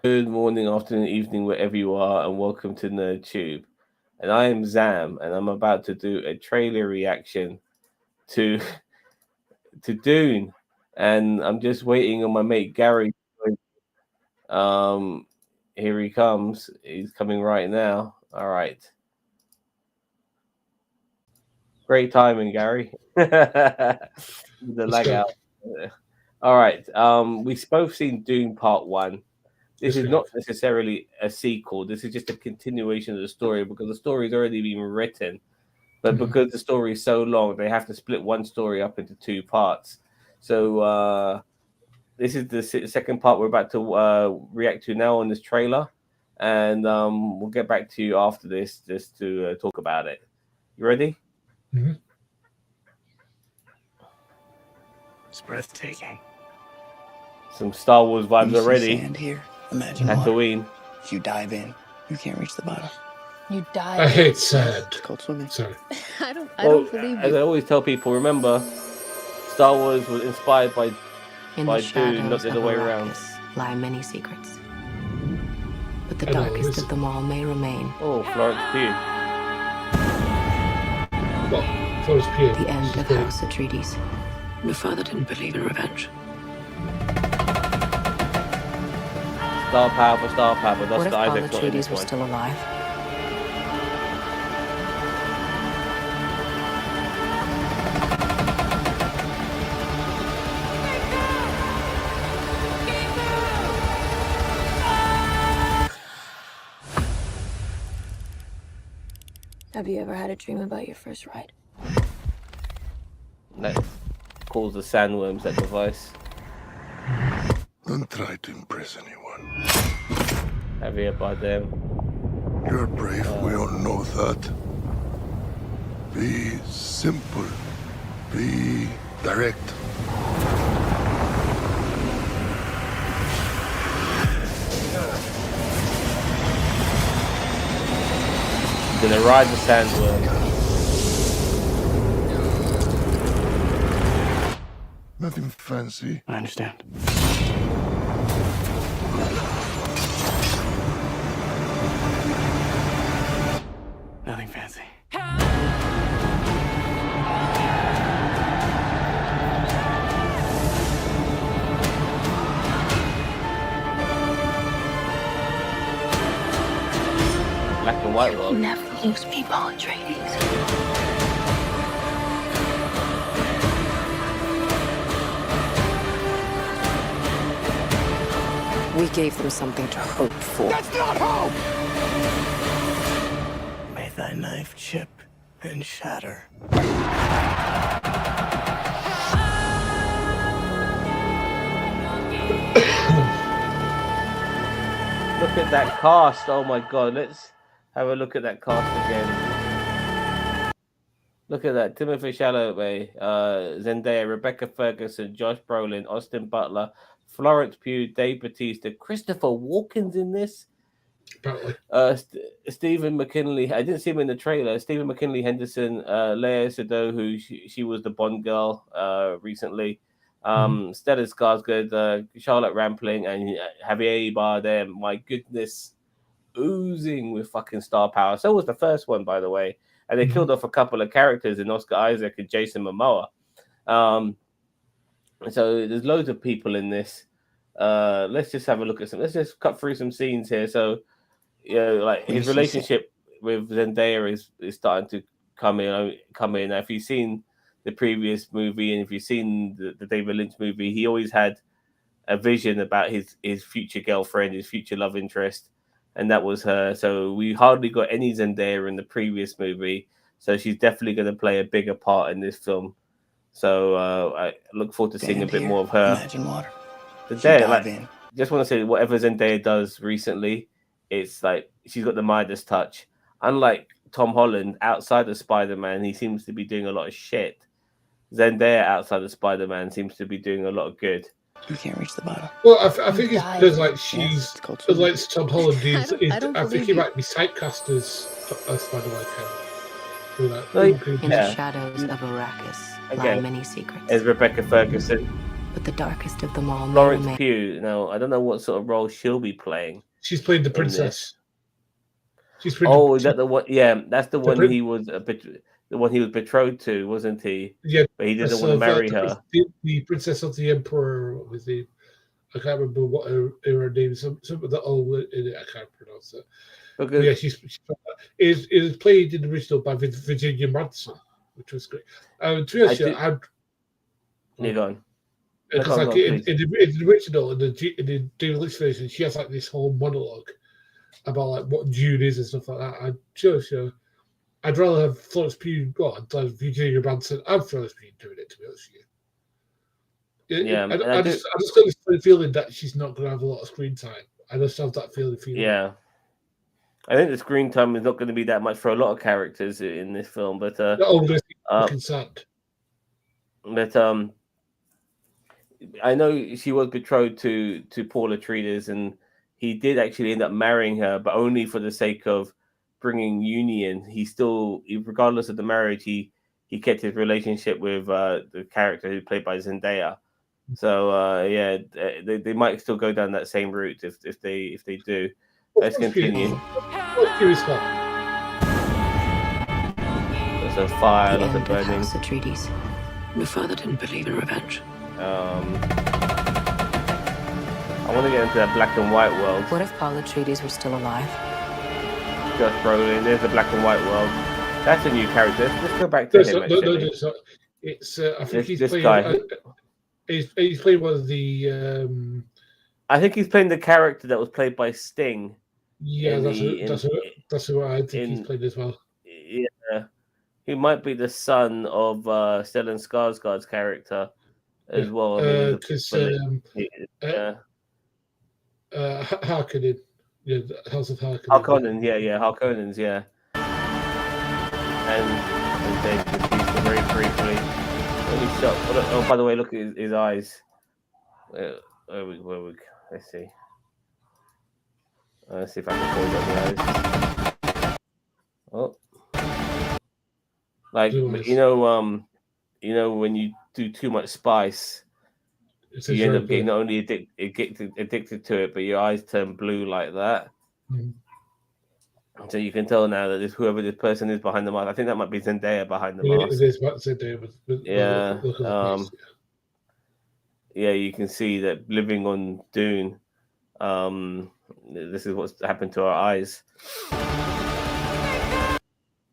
Good morning, afternoon, evening, wherever you are, and welcome to NerdTube. And I am Zam, and I'm about to do a trailer reaction to to Dune. And I'm just waiting on my mate Gary. Um, Here he comes. He's coming right now. All right, great timing, Gary. The Let's lag go. out. All right. We've both seen Dune Part One. This Yes, is we not have. necessarily a sequel. This is just a continuation of the story because the story's already been written. But Hmm. because the story is so long, they have to split one story up into two parts. So this is the second part we're about to react to now on this trailer, and we'll get back to you after this just to talk about it. You ready? Hmm. It's breathtaking. Some Star Wars vibes You see already. sand here? Imagine water. Tatooine. If you dive in, you can't reach the bottom. You I dive hate in. sand. It's called swimming. Sorry. I Well, don't believe as I you. always tell people, remember Star Wars was inspired In the by Dune, not shadows the of other way around. Arrakis lie many secrets, but the And I'll darkest of listen. them all may remain. Oh, Florence Pugh. Well, Florence Pugh. The end She's of great. House Atreides. Your father didn't believe in revenge. Star power, but What Oscar if Paul Isaac's not in this Atreides was one. still alive? Have you ever had a dream about your first ride? That calls the sandworms that device. Don't try to impress anyone. Javier Bardem. You're brave, we all know that. Be simple. Be direct. Gonna ride the sandworm. Nothing fancy. I understand. Nothing fancy. Black and white world. Never lose me, Paul Atreides. We gave them something to hope for. That's not hope! May thy knife chip and shatter. Look at that cast. Oh my god. Let's have a look at that cast again. Look at that. Timothy Chalamet, Zendaya, Rebecca Ferguson, Josh Brolin, Austin Butler, Florence Pugh, Dave Bautista, Christopher Walken's in this. Apparently. Stephen McKinley. I didn't see him in the trailer. Stephen McKinley Henderson, Leia Sado, who she was the Bond girl recently. Hmm. Stellan Skarsgård, Charlotte Rampling, and Javier Bardem. My goodness, oozing with fucking star power. So was the first one, by the way. And they Hmm. killed off a couple of characters in Oscar Isaac and Jason Momoa. Um, so there's loads of people in this. Let's just have a look at some. Let's just cut through some scenes here. So like When you his see sand. relationship with Zendaya is starting to come in. Now, if you've seen the previous movie and if you've seen the David Lynch movie, he always had a vision about his future girlfriend, his future love interest, and that was her. So we hardly got any Zendaya in the previous movie, so she's definitely going to play a bigger part in this film. So I look forward to seeing a Sand bit here? more of her. Imagine water. If you Zendaya, dive like, in, just want to say whatever Zendaya does recently, it's like she's got the Midas touch. Unlike Tom Holland, outside of Spider Man, he seems to be doing a lot of shit. Zendaya outside of Spider Man seems to be doing a lot of good. you can't reach the bottom. Well, I You think it's dive because in. like Yes, she's it's called because swimming. like Tom Holland I don't I think believe he you. might be typecast as Spider-Man kind of through that. No, Even creepy. In the yeah, shadows of Arrakis lie again, many secrets, as Rebecca Ferguson. But the darkest of them all may Florence remain. Pugh. Now, I don't know what sort of role she'll be playing. She's played the in princess. this. She's played Oh, is that the one? Yeah, that's the one prin- he was the one he was betrothed to, wasn't he? yeah, But he didn't so want to marry her. the princess of the emperor. What was the? I can't remember what her name is. Some of the old in it. I can't pronounce it. But Because yeah, it is played in the original by Virginia Madsen, which was great. To be honest, you're gone. because like in the original, in the David Lynch version, she has like this whole monologue about like what Dune is and stuff like that. I'm sure. I'd rather have Florence Pugh, I'd rather Virginia Madsen and Florence Pugh doing it, to be honest with you. Yeah, I just got this feeling that she's not going to have a lot of screen time. I just have that feeling. Yeah, I think the screen time is not going to be that much for a lot of characters in this film, but sad. But I know she was betrothed to Paul Atreides, and he did actually end up marrying her, but only for the sake of bringing union. He still, regardless of the marriage, he kept his relationship with the character who played by Zendaya. So yeah, they might still go down that same route if they do. Let's continue. What's There's a fire, The lots end of of burning. House Atreides. My father didn't believe in revenge. I want to get into that black and white world. What if Paul Atreides were still alive? Just Brolin. There's the black and white world. That's a new character. Let's go back to him. Actually, it's I think he's this playing. guy. He's playing one of the. I think he's playing the character that was played by Sting. Yeah, that's who I think he's played as well. Yeah, he might be the son of Stellan Skarsgård's character as well. I mean, Harkonnen. Yeah, the House of Harkonnen. Harkonnen, yeah, Harkonnens, yeah. And Dave Bautista very briefly. Really shot. Oh, by the way, look at his eyes. Where we, let's see. Let's see if I can pull up the eyes. Oh, like you know when you do too much spice, you end up getting not only addicted to it, but your eyes turn blue like that. Mm-hmm. So you can tell now that whoever this person is behind the mask, I think that might be Zendaya behind the mask. It is Zendaya, yeah. Yeah, you can see that living on Dune. This is what's happened to our eyes.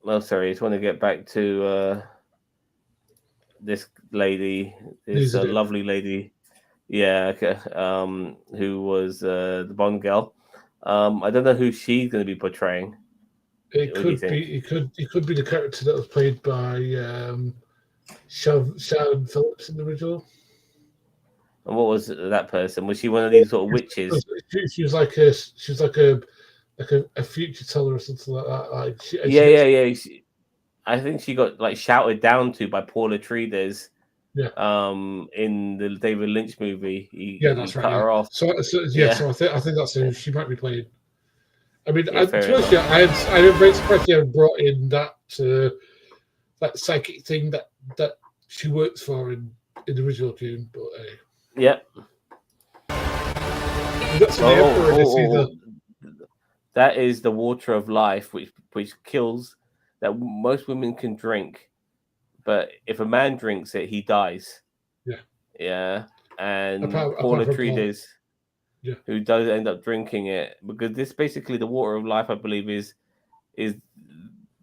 Well, sorry, I just want to get back to this lady, this lovely lady. Yeah, who was the Bond girl. I don't know who she's going to be portraying. It could be the character that was played by Sharon Phillips in the original. And what was that person? Was she one of these sort of witches? She was like a future teller or something like that. Yeah. I think she got like shouted down to by Paul Atreides. Yeah. In the David Lynch movie, he cut her off. So I think that's who she might be playing. I mean, Yeah, to be honest, I'm very surprised they haven't brought in that psychic thing that she works for in the original Dune. But yeah. That is the water of life, which kills, that most women can drink. But if a man drinks it, he dies. Yeah. And Paul Atreides, who does end up drinking it, because this basically the water of life, I believe, is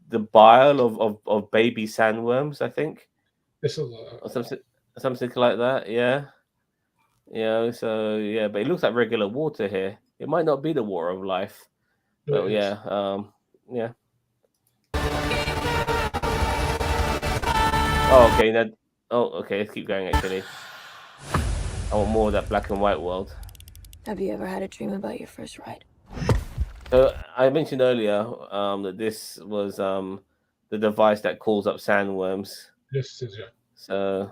the bile of baby sandworms, I think. Or something like that. Yeah. So yeah, but it looks like regular water here. It might not be the water of life. But yeah. Oh, okay. Okay. Let's keep going. Actually, I want more of that black and white world. Have you ever had a dream about your first ride? So I mentioned earlier that this was the device that calls up sandworms. Yes, it is. Yeah. So,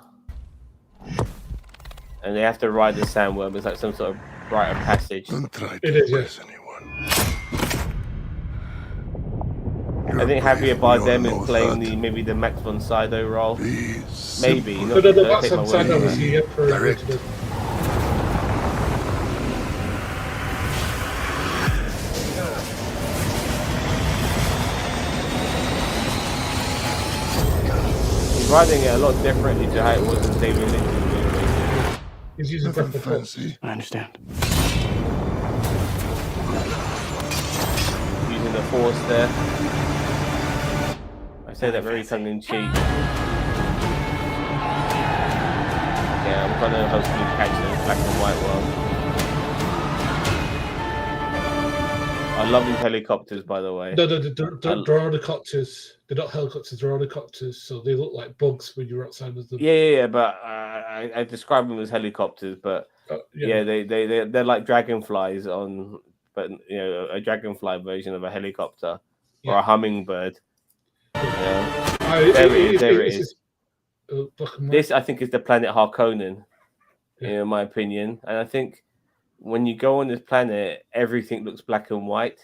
and they have to ride the sandworm. It's like some sort of rite of passage. Don't try to impress anyone. I think brave, Javier we all Bardem know is playing that. maybe the Max von Sydow role. Be Maybe. simple. Not, No, don't Max take my von word Sydow for was that. the Emperor Direct. originally. He's writing it a lot differently to how it was in David Lynch's movie. He's using Nothing breath of force. fancy. I understand. Using the Force there. I say that very tongue in cheek. Yeah, I'm gonna hopefully catch the black and white world. I love these helicopters, by the way. No, they're helicopters. They're not helicopters, they're helicopters, so they look like bugs when you're outside of them. Yeah, but I describe them as helicopters, but yeah, they're like dragonflies on, but you know, a dragonfly version of a helicopter or a hummingbird. Yeah, there it is. This, I think, is the planet Harkonnen, in my opinion, and I think when you go on this planet, everything looks black and white,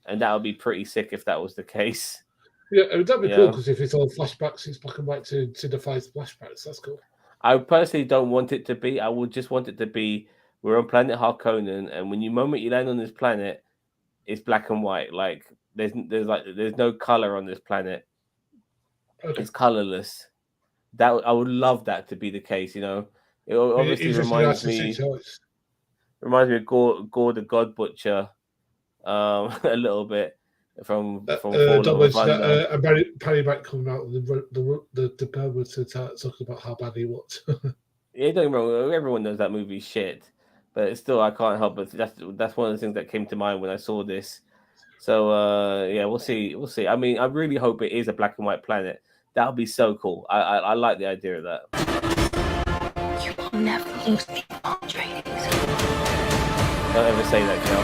and that would be pretty sick if that was the case. Yeah, that'd be cool because if it's all flashbacks, it's black and white to signify flashbacks. That's cool. I personally don't want it to be. I would just want it to be we're on planet Harkonnen, and when you land on this planet, it's black and white. Like there's no color on this planet. Okay. It's colorless. That I would love that to be the case. You know, it obviously reminds me of Gore the God Butcher, a little bit from Fallen don't mention that Paddy Mack coming out with the permit to talk about how bad he was. Yeah, don't get me wrong. Everyone knows that movie's shit, but still, I can't help but that's one of the things that came to mind when I saw this. So yeah, we'll see. I mean, I really hope it is a black and white planet. That would be so cool. I like the idea of that. You will never lose the Atreides. Don't ever say that, Kel.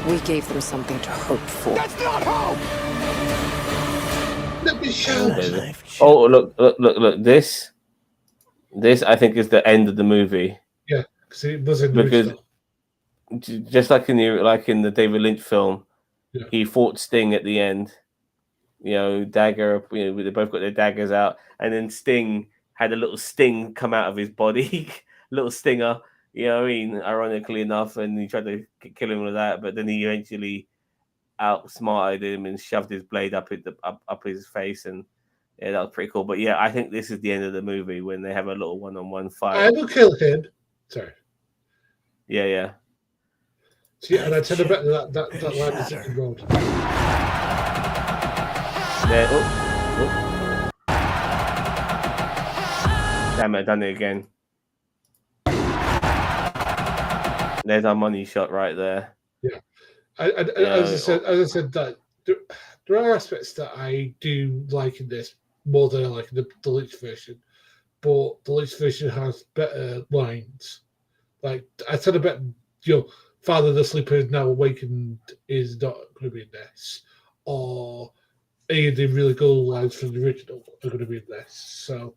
We gave them something to hope for. That's not hope! Let me show you. Oh, look. This I think is the end of the movie. Yeah, because it was in the original. Just like in the David Lynch film, he fought Sting at the end. You know, dagger. You know, they both got their daggers out, and then Sting had a little sting come out of his body, little stinger. You know what I mean? Ironically enough, and he tried to kill him with that, but then he eventually outsmarted him and shoved his blade up his face, and yeah, that was pretty cool. But yeah, I think this is the end of the movie when they have a little one-on-one fight. I will kill him. Sorry. Yeah. See, and I tell you about that line is in the road. There. Oh. Damn it! I done it again. There's our money shot right there. Yeah. As I said, that there are aspects that I do like in this more than I like in the Lynch version, but the Lynch version has better lines. Like I said about Father the Sleeper is now awakened is not going to be in this, or any of the really good lines from the original are going to be in this. So.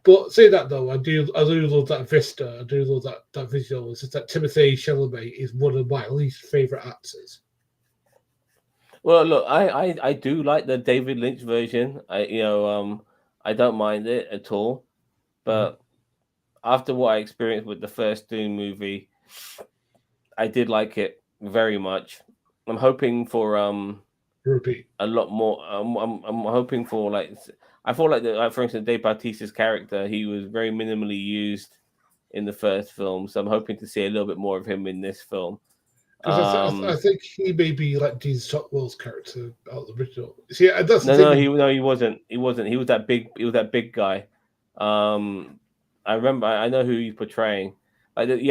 But say that though, I do love that vista. I do love that visual. It's just that Timothée Chalamet is one of my least favorite actors. Well, look, I do like the David Lynch version. I don't mind it at all. But after what I experienced with the first Dune movie, I did like it very much. I'm hoping for repeat a lot more. I'm hoping for like. I feel like, for instance, Dave Bautista's character, he was very minimally used in the first film, so I'm hoping to see a little bit more of him in this film. I think he may be like Dean Stockwell's character out of the original. See, that's he wasn't. He wasn't. He was that big. He was that big guy. I remember. I know who he's portraying. Like you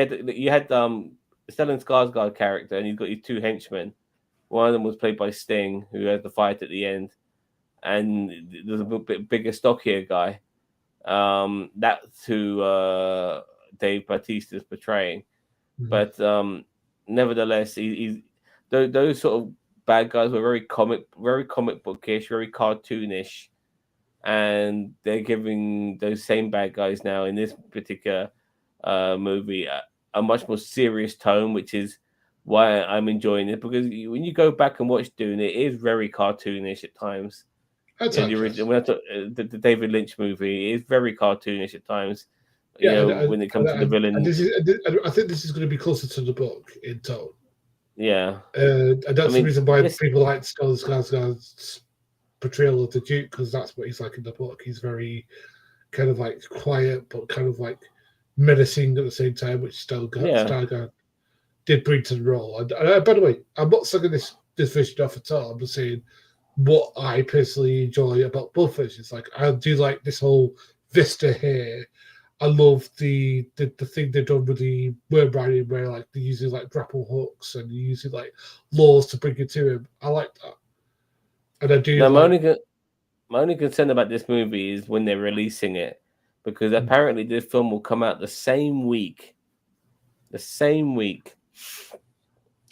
had Stellan Skarsgård character, and he's got his two henchmen. One of them was played by Sting, who had the fight at the end. And there's a bit bigger, stockier guy. That's who Dave Bautista is portraying. Mm-hmm. But nevertheless, those sort of bad guys were very comic bookish, very cartoonish, and they're giving those same bad guys now in this particular movie a much more serious tone, which is why I'm enjoying it. Because when you go back and watch Dune, it is very cartoonish at times. The original, the David Lynch movie, is very cartoonish at times. When it comes to the villain, I think this is going to be closer to the book in tone. Yeah, and that's the reason why people like Skarsgård's portrayal of the Duke, because that's what he's like in the book. He's very kind of like quiet, but kind of like menacing at the same time, which Skarsgård did bring to the role. And by the way, I'm not sucking this vision off at all. I'm just saying what I personally enjoy about both versions. Like, I do like this whole vista here. I love the thing they've done with the word writing, where like they're using like grapple hooks and they're using like laws to bring it to him. I like that, and I do. Now, my only concern about this movie is when they're releasing it, because apparently this film will come out the same week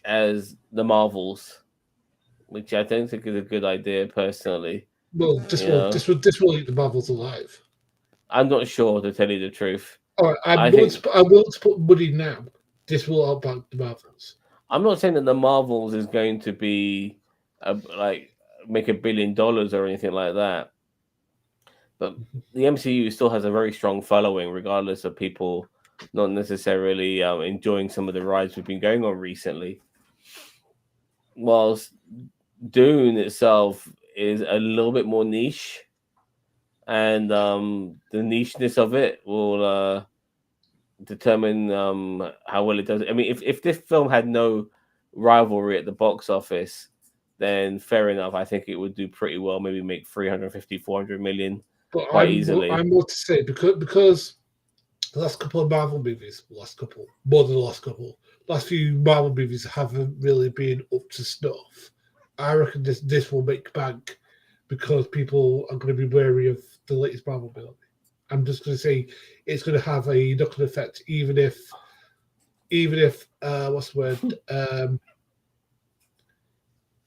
as the Marvels, which I don't think is a good idea personally. Well, this will eat the Marvels alive. I'm not sure, to tell you the truth. All right, I will put money now. This will outbank the Marvels. I'm not saying that the Marvels is going to be like make $1 billion or anything like that, but the MCU still has a very strong following, regardless of people not necessarily enjoying some of the rides we've been going on recently. Whilst Dune itself is a little bit more niche, and the nicheness of it will determine how well it does. I mean, if this film had no rivalry at the box office, then fair enough. I think it would do pretty well, maybe make 350, 400 million quite easily. I'm more to say, because the last couple of Marvel movies, last few Marvel movies haven't really been up to snuff. I reckon this will make bank, because people are going to be wary of the latest Marvel movie. I'm just going to say it's going to have a knock-on effect, even if what's the word?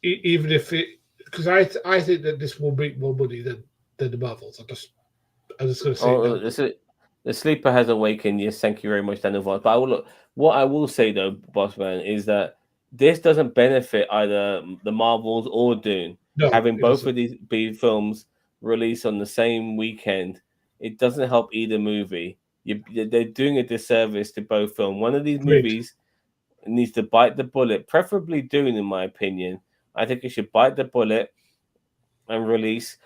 Even if it, because I think that this will make more money than the Marvels. I'm just going to say. The sleeper has awakened. Yes, thank you very much, Daniel Voss. But what I will say though, boss man, is that this doesn't benefit either the Marvels or Dune. No, having both of these B films released on the same weekend, it doesn't help either movie. They're doing a disservice to both films. One of these movies needs to bite the bullet, preferably Dune, in my opinion. I think it should bite the bullet and release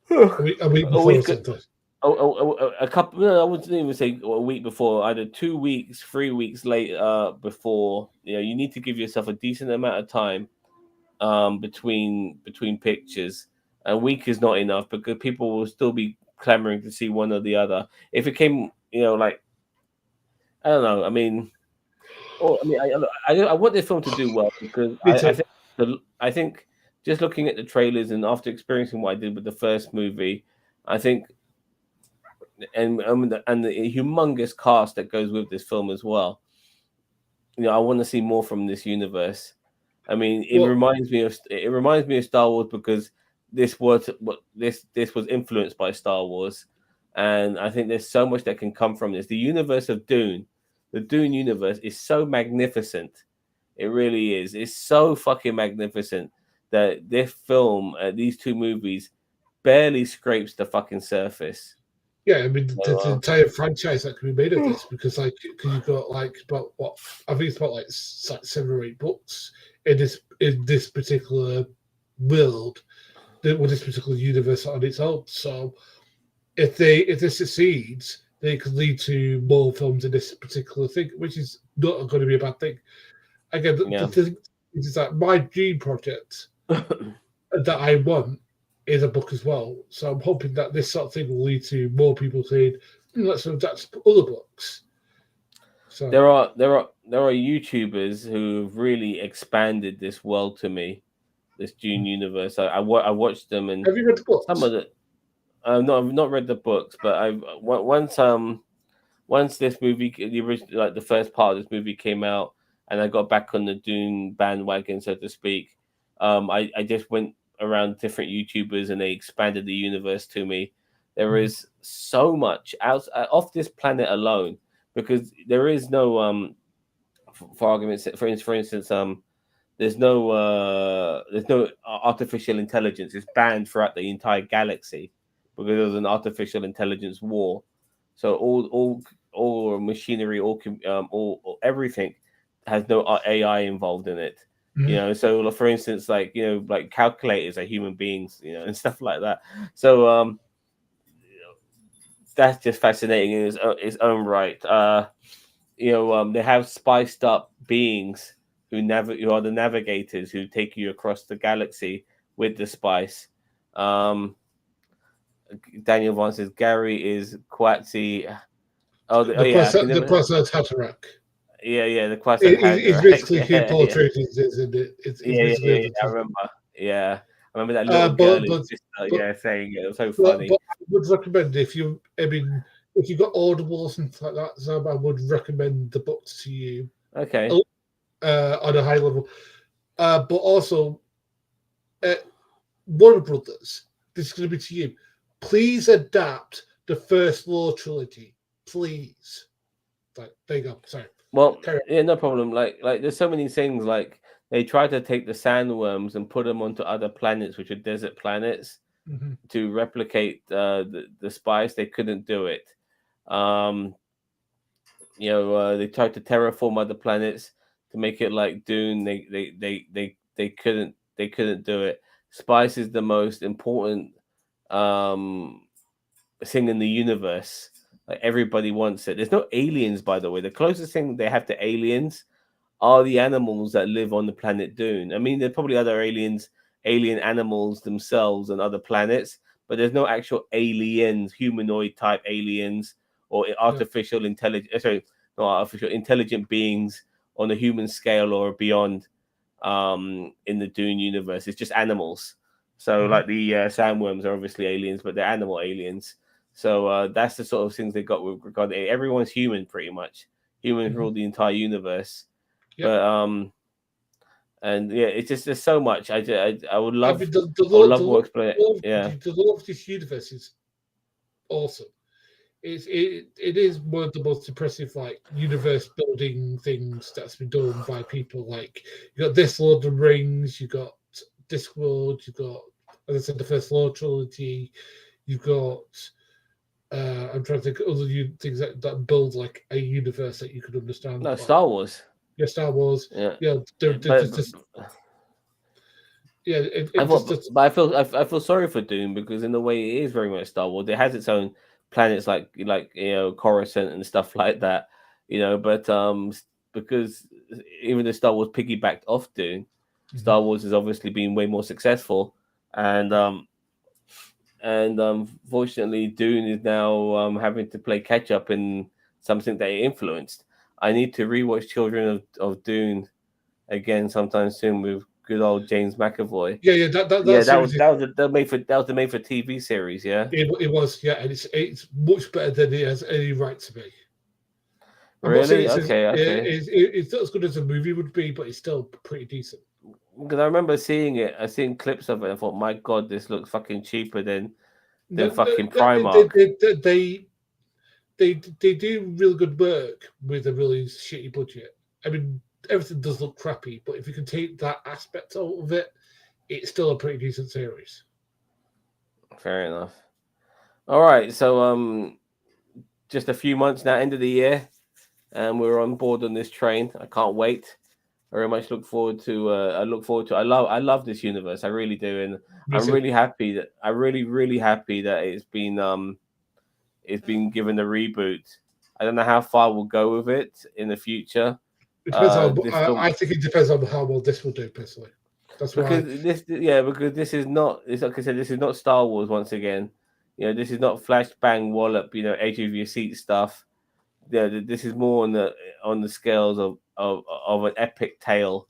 a week before something. A couple. No, I wouldn't even say a week before. Either 2 weeks, 3 weeks later before. You need to give yourself a decent amount of time between pictures. A week is not enough, because people will still be clamoring to see one or the other. If it came, like, I don't know. I mean, I want this film to do well, because I think just looking at the trailers and after experiencing what I did with the first movie, I think, and the humongous cast that goes with this film as well. I want to see more from this universe. I mean, it reminds me of Star Wars, because this was influenced by Star Wars, and I think there's so much that can come from this. The universe of Dune, the Dune universe, is so magnificent. It really is. It's so fucking magnificent that this film, these two movies, barely scrapes the fucking surface. Yeah, I mean, the entire franchise that can be made of this, because you've got about what I think it's about 7 or 8 books in this particular world, with this particular universe on its own. So if this succeeds, they could lead to more films in this particular thing, which is not going to be a bad thing. Again, the thing is that my dream project that I want is a book as well. So I'm hoping that this sort of thing will lead to more people saying, let's adapt other books. So there are YouTubers who've really expanded this world to me, this Dune universe. I watched them, and have you read the books? Some of it. No, I've not read the books, but once this movie, the original, like the first part of this movie, came out, and I got back on the Dune bandwagon, so to speak. I just went around different YouTubers, and they expanded the universe to me. There is so much off this planet alone. because there is no for argument's sake, for instance there's no artificial intelligence. It's banned throughout the entire galaxy because there's an artificial intelligence war. So all machinery, all everything has no AI involved in it. You know, so for instance, like like calculators are human beings, and stuff like that. So that's just fascinating in its own right. They have spiced up beings who are the navigators who take you across the galaxy with the spice. Daniel Vaughn says Gary is Quatsi. The Process Hatterack. Yeah, the Quasar It's basically who portrays it, isn't it? It's yeah, I remember. Yeah, I remember that little girl. Saying it was so funny. But I would recommend if you got Audible or something like that, Zab, I would recommend the book to you. Okay. On a high level, but also, Warner Brothers. This is going to be to you. Please adapt the First Law trilogy, please. Like, there you go. Sorry. Well, yeah, no problem. Like there's so many things. Like they try to take the sandworms and put them onto other planets, which are desert planets, to replicate the spice. They couldn't do it. They tried to terraform other planets to make it like Dune. They couldn't do it. Spice is the most important thing in the universe. Like everybody wants it. There's no aliens, by the way. The closest thing they have to aliens are the animals that live on the planet Dune. I mean, there's probably other alien animals themselves on other planets, but there's no actual aliens, humanoid type aliens, or artificial intelligence. Sorry, not artificial intelligent beings on a human scale or beyond. In the Dune universe, it's just animals. So, like the sandworms are obviously aliens, but they're animal aliens. So that's the sort of things they got with regard to it. Everyone's human, pretty much. Humans rule the entire universe. Yep. But and yeah, it's just there's so much. I would love. I would love more explanation. Yeah, the lore of this universe is awesome. It is one of the most impressive like universe building things that's been done by people. Like you got this Lord of the Rings, you got Discworld, you got, as I said, the First Law trilogy. You've got I'm trying to think of other things that build like a universe that you could understand. No, Star Wars. Yeah, Star Wars. Yeah. I feel sorry for Dune because in a way it is very much Star Wars. It has its own planets like Coruscant and stuff like that, But because even though Star Wars piggybacked off Dune, Star Wars has obviously been way more successful, and fortunately Dune is now having to play catch up in something that it influenced. I need to rewatch Children of Dune again sometime soon with good old James McAvoy. That was the made for TV series. Yeah, it was. Yeah, and it's much better than it has any right to be. Really? Okay. It's not as good as a movie would be, but it's still pretty decent. Because I remember seeing it, I seen clips of it. And I thought, my God, this looks fucking cheaper than fucking Primark. They do really good work with a really shitty budget. I mean, everything does look crappy, but if you can take that aspect out of it, it's still a pretty decent series. Fair enough. All right, so just a few months now, end of the year, and we're on board on this train. I can't wait. I very much look forward to. I love this universe. I really do, and I'm really happy that it's been given a reboot. I don't know how far we'll go with it in the future. It depends I think it depends on how well this will do, personally. That's because this is not. It's like I said, this is not Star Wars once again. This is not flash bang wallop. Edge of your seat stuff. This is more on the scales of an epic tale,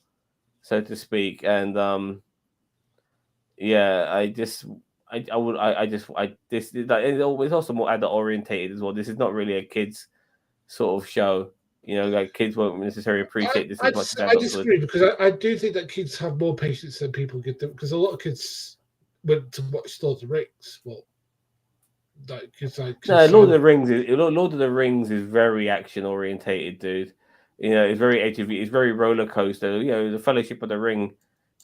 so to speak. And it's also more adult orientated as well. This is not really a kids sort of show. Like kids won't necessarily appreciate this as much as adults. I disagree because I do think that kids have more patience than people give them. Because a lot of kids went to watch Lord of the Rings. Well, No, Lord of the Rings is very action orientated, dude. You know, it's very ATV. It's very roller coaster. You know, the Fellowship of the Ring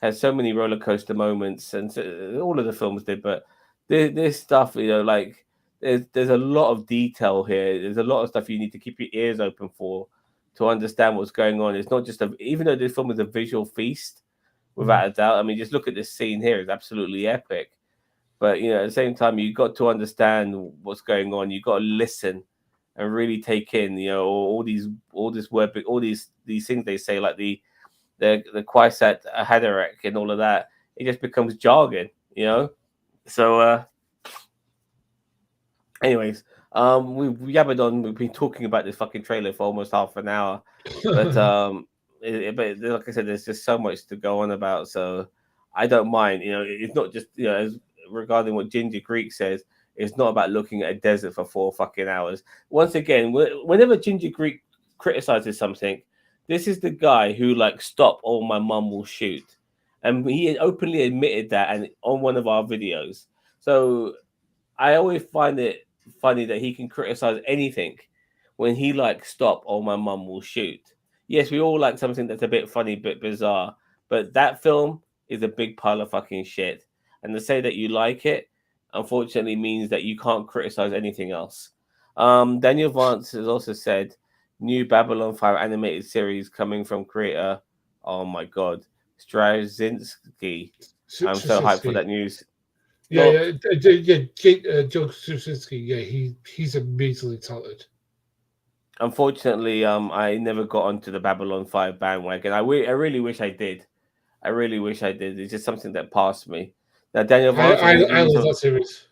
has so many roller coaster moments, and so, all of the films did. But this stuff, you know, like there's a lot of detail here. There's a lot of stuff you need to keep your ears open for to understand what's going on. It's not just even though this film is a visual feast, without a doubt. I mean, just look at this scene here; it's absolutely epic. But you know, at the same time, you've got to understand what's going on. You've got to listen and really take in, you know, all these things they say, like the Quaisat Haderach and all of that. It just becomes jargon, you know. So, anyways, we yabbered on. We've been talking about this fucking trailer for almost half an hour, but but like I said, there's just so much to go on about. So I don't mind. You know, it's not just, you know, as regarding what Ginger Greek says, it's not about looking at a desert for 4 fucking hours. Once again, whenever Ginger Greek criticizes something, this is the guy who like stop or my mum will shoot, and he openly admitted that and on one of our videos. So I always find it funny that he can criticize anything when he like stop or my mum will shoot. Yes, we all like something that's a bit funny, bit bizarre, but that film is a big pile of fucking shit. And to say that you like it, unfortunately, means that you can't criticize anything else. Daniel Vance has also said, new Babylon 5 animated series coming from creator, oh my god, Straczynski. I'm so hyped for that news. Yeah, Joe Straczynski. Yeah, he's amazingly talented. Unfortunately, I never got onto the Babylon 5 bandwagon. I really wish I did. I really wish I did. It's just something that passed me. Now, Daniel Vance, I love that series.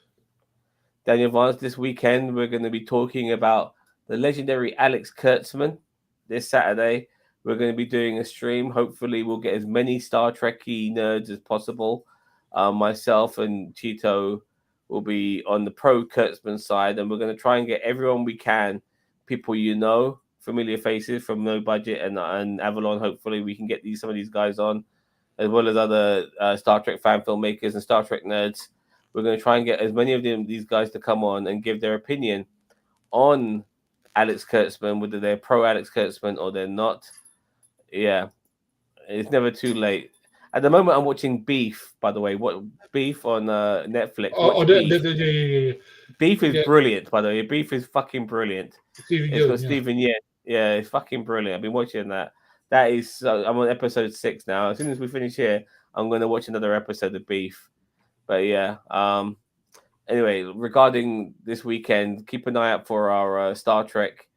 Daniel Vance, this weekend we're going to be talking about the legendary Alex Kurtzman. This Saturday, we're going to be doing a stream. Hopefully, we'll get as many Star Trekky nerds as possible. Myself and Cheeto will be on the pro Kurtzman side, and we're going to try and get everyone we can, people you know, familiar faces from No Budget and Avalon. Hopefully, we can get some of these guys on, as well as other Star Trek fan filmmakers and Star Trek nerds. We're going to try and get as many of these guys to come on and give their opinion on Alex Kurtzman, whether they're pro Alex Kurtzman or they're not. Yeah, it's never too late. At the moment, I'm watching Beef, by the way. What Beef on Netflix? Beef. Beef is brilliant, by the way. Beef is fucking brilliant. It's got Stephen Yeun. Yeah, it's fucking brilliant. I've been watching that. That is, I'm on episode 6 now. As soon as we finish here, I'm going to watch another episode of Beef. But yeah, anyway, regarding this weekend, keep an eye out for our Star Trek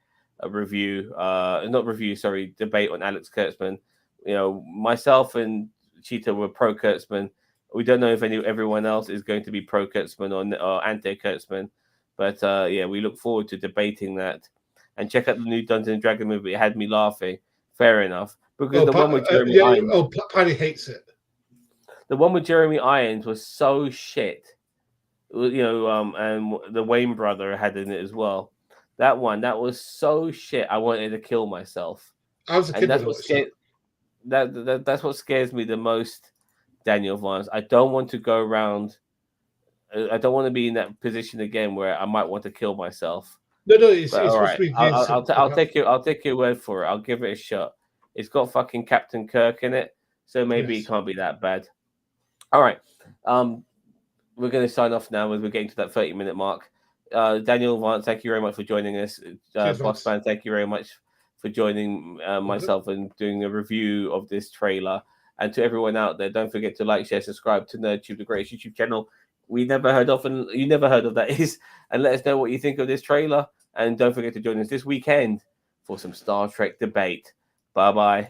debate on Alex Kurtzman. You know, myself and Cheetah were pro Kurtzman. We don't know if everyone else is going to be pro Kurtzman or anti Kurtzman. But yeah, we look forward to debating that. And check out the new Dungeons and Dragons movie. It had me laughing. Fair enough. Because the one with Jeremy Irons. Patty hates it. The one with Jeremy Irons was so shit. You know, and the Wayne brother had in it as well. That was so shit. I wanted to kill myself. I was a kid. That's what scares me the most, Daniel Vance. I don't want to go around. I don't want to be in that position again where I might want to kill myself. No, it's all right. I'll take your word for it. I'll give it a shot. It's got fucking Captain Kirk in it, so maybe it can't be that bad. All right. We're going to sign off now as we're getting to that 30-minute mark. Daniel Vance, thank you very much for joining us. Boss Man, thank you very much for joining myself and doing a review of this trailer. And to everyone out there, don't forget to like, share, subscribe to NerdTube, the greatest YouTube channel you never heard of, that is. And let us know what you think of this trailer. And don't forget to join us this weekend for some Star Trek debate. Bye-bye.